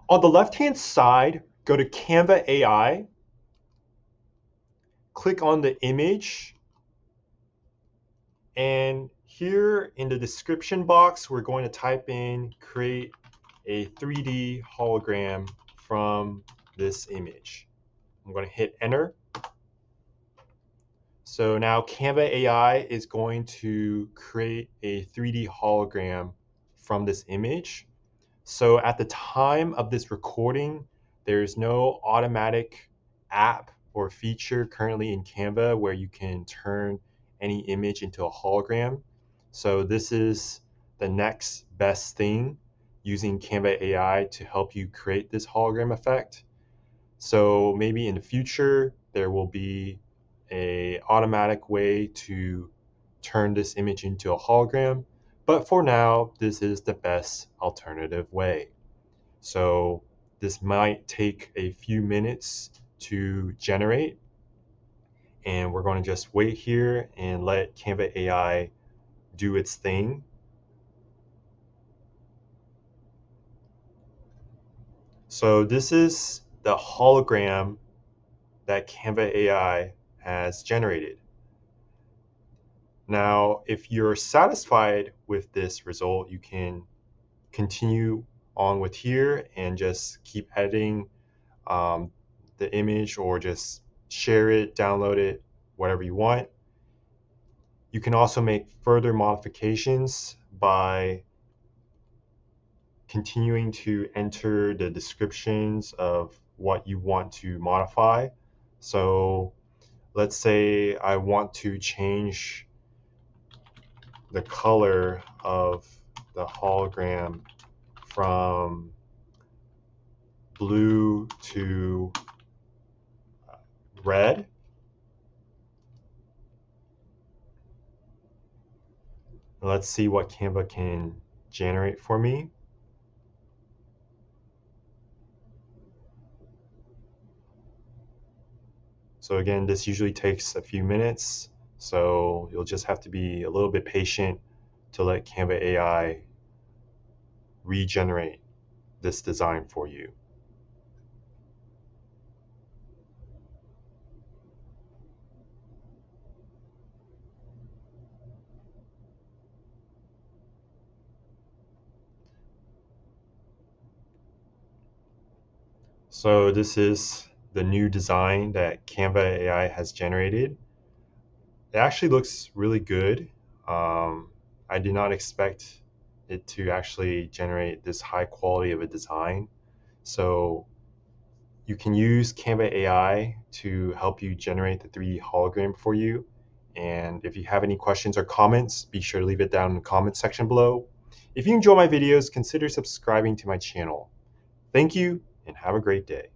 On the left-hand side, go to Canva AI, click on the image, and here in the description box, we're going to type in create a 3D hologram from this image. I'm going to hit enter. So now Canva AI is going to create a 3D hologram from this image. So at the time of this recording, there's no automatic app or feature currently in Canva where you can turn any image into a hologram. So this is the next best thing, using Canva AI to help you create this hologram effect. So maybe in the future, there will be an automatic way to turn this image into a hologram. But for now, this is the best alternative way. So this might take a few minutes to generate. And we're going to just wait here and let Canva AI do its thing. So this is the hologram that Canva AI has generated. Now, if you're satisfied with this result, you can continue on with here and just keep editing the image, or just share it, download it, whatever you want. You can also make further modifications by continuing to enter the descriptions of what you want to modify. So let's say I want to change the color of the hologram from blue to red. Let's see what Canva can generate for me. So again, this usually takes a few minutes, so you'll just have to be a little bit patient to let Canva AI regenerate this design for you. So this is the new design that Canva AI has generated. It actually looks really good. I did not expect it to actually generate this high quality of a design. So you can use Canva AI to help you generate the 3D hologram for you. And if you have any questions or comments, be sure to leave it down in the comment section below. If you enjoy my videos, consider subscribing to my channel. Thank you and have a great day.